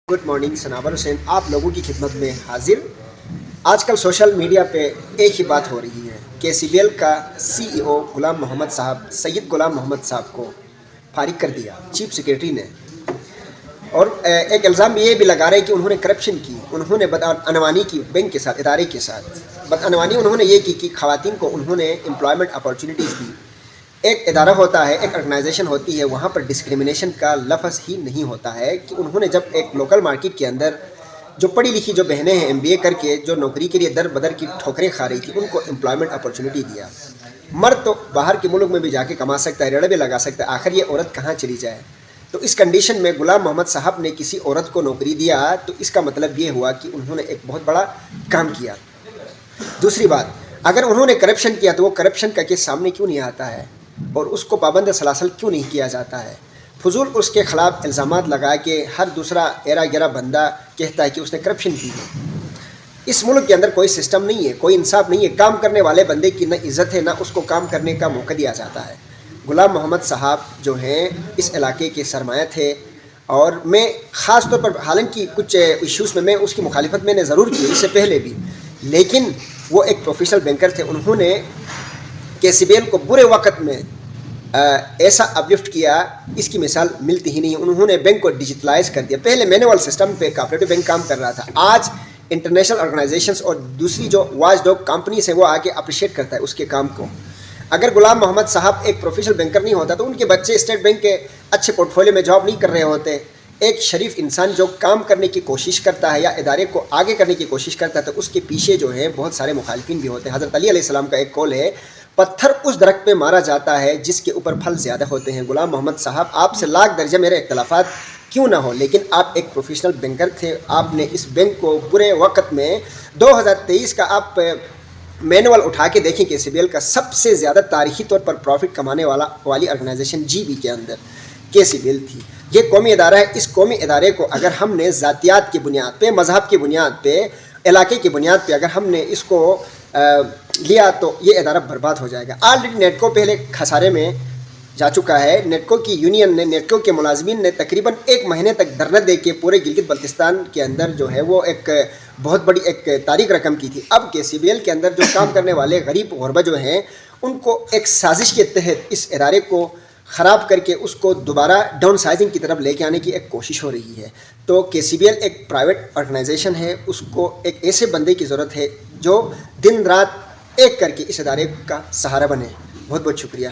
Good morning. Sanawar Hussain आप लोगों की खिदमत में हाजिर। आजकल सोशल मीडिया पे एक ही बात हो रही है कि KCBL का CEO गुलाम मोहम्मद साहब सैयद गुलाम मोहम्मद साहब को फारिग कर दिया चीफ सेक्रेटरी ने। और एक इल्ज़ाम ये भी लगा रहे हैं कि उन्होंने करप्शन की, उन्होंने बदअनवानी की बैंक के साथ, इदारे के साथ बदअनवानी उन्होंने ये की कि ख़वातीन को उन्होंने एम्प्लॉयमेंट अपॉर्चुनिटीज़ दी। एक इदारा होता है, एक ऑर्गेनाइजेशन होती है, वहाँ पर डिस्क्रिमिनेशन का लफ्ज़ ही नहीं होता है कि उन्होंने जब एक लोकल मार्केट के अंदर जो पढ़ी लिखी जो बहनें हैं MBA करके जो नौकरी के लिए दर बदर की ठोकरें खा रही थी, उनको एम्प्लॉयमेंट अपॉर्चुनिटी दिया। मर्द तो बाहर के मुल्क में भी जाके कमा सकता है, रेड़ा भी लगा सकता है, आखिर ये औरत कहाँ चली जाए। तो इस कंडीशन में गुलाम मोहम्मद साहब ने किसी औरत को नौकरी दिया तो इसका मतलब ये हुआ कि उन्होंने एक बहुत बड़ा काम किया। दूसरी बात, अगर उन्होंने करप्शन किया तो वो करप्शन का केस सामने क्यों नहीं आता है और उसको पाबंद सलासल क्यों नहीं किया जाता है। फजूल उसके ख़िलाफ़ इल्ज़ामात लगा के हर दूसरा एरा गिरा बंदा कहता है कि उसने करप्शन की है। इस मुल्क के अंदर कोई सिस्टम नहीं है, कोई इंसाफ नहीं है। काम करने वाले बंदे की न इज़्ज़त है, ना उसको काम करने का मौका दिया जाता है। गुलाम मोहम्मद साहब जो हैं इस इलाके के सरमाया थे और मैं ख़ास तौर पर, हालांकि कुछ इश्यूज़ में मैं उसकी मुखालिफत मैंने ज़रूर की इससे पहले भी, लेकिन वो एक प्रोफेशनल बैंकर थे। उन्होंने KCBL को बुरे वक्त में ऐसा अपलिफ्ट किया, इसकी मिसाल मिलती ही नहीं। उन्होंने बैंक को डिजिटलाइज कर दिया। पहले मैनुअल सिस्टम पे कोऑपरेटिव बैंक काम कर रहा था, आज इंटरनेशनल ऑर्गेनाइजेशंस और दूसरी जो वॉचडॉग कंपनीज हैं वो आके अप्रिशिएट करता है उसके काम को। अगर गुलाम मोहम्मद साहब एक प्रोफेशनल बैंकर नहीं होता तो उनके बच्चे स्टेट बैंक के अच्छे पोर्टफोलियो में जॉब नहीं कर रहे होते। एक शरीफ इंसान जो काम करने की कोशिश करता है या इदारे को आगे करने की कोशिश करता है तो उसके पीछे जो है बहुत सारे मुखालिफिन भी होते हैं। हज़रत अली अलैहिस्सलाम का एक कौल है, पत्थर उस दरख्त पे मारा जाता है जिसके ऊपर फल ज़्यादा होते हैं। गुलाम मोहम्मद साहब, आपसे लाख दर्जा मेरे इख्तलाफात क्यों ना हो, लेकिन आप एक प्रोफेशनल बैंकर थे। आपने इस बैंक को बुरे वक्त में 2023 का आप मैनुअल उठा के देखें, KCBL का सबसे ज़्यादा तारीखी तौर पर प्रॉफिट कमाने वाली ऑर्गेनाइजेशन GB के अंदर KCBL थी। ये कौमी इदारा है। इस कौमी इदारे को अगर हमने ज़ातियात की बुनियाद पे, मज़हब की बुनियाद पे, इलाके की बुनियाद पे अगर हमने इसको लिया तो ये इदारा बर्बाद हो जाएगा। ऑलरेडी नेटको पहले खसारे में जा चुका है। नेटको की यूनियन ने, नेटको के मुलाजमीन ने तकरीबन 1 महीने तक धरना दे के पूरे गिलगित बल्तिस्तान के अंदर जो है वो एक बहुत बड़ी एक तारीख रकम की थी। अब KCBL के अंदर जो काम करने वाले गरीब गुरबा जो हैं उनको एक साजिश के तहत इस इदारे को ख़राब करके उसको दोबारा डाउन साइजिंग की तरफ लेके आने की एक कोशिश हो रही है। तो KCBL एक प्राइवेट ऑर्गेनाइजेशन है, उसको एक ऐसे बंदे की ज़रूरत है जो दिन रात एक करके इस इदारे का सहारा बने। बहुत बहुत शुक्रिया।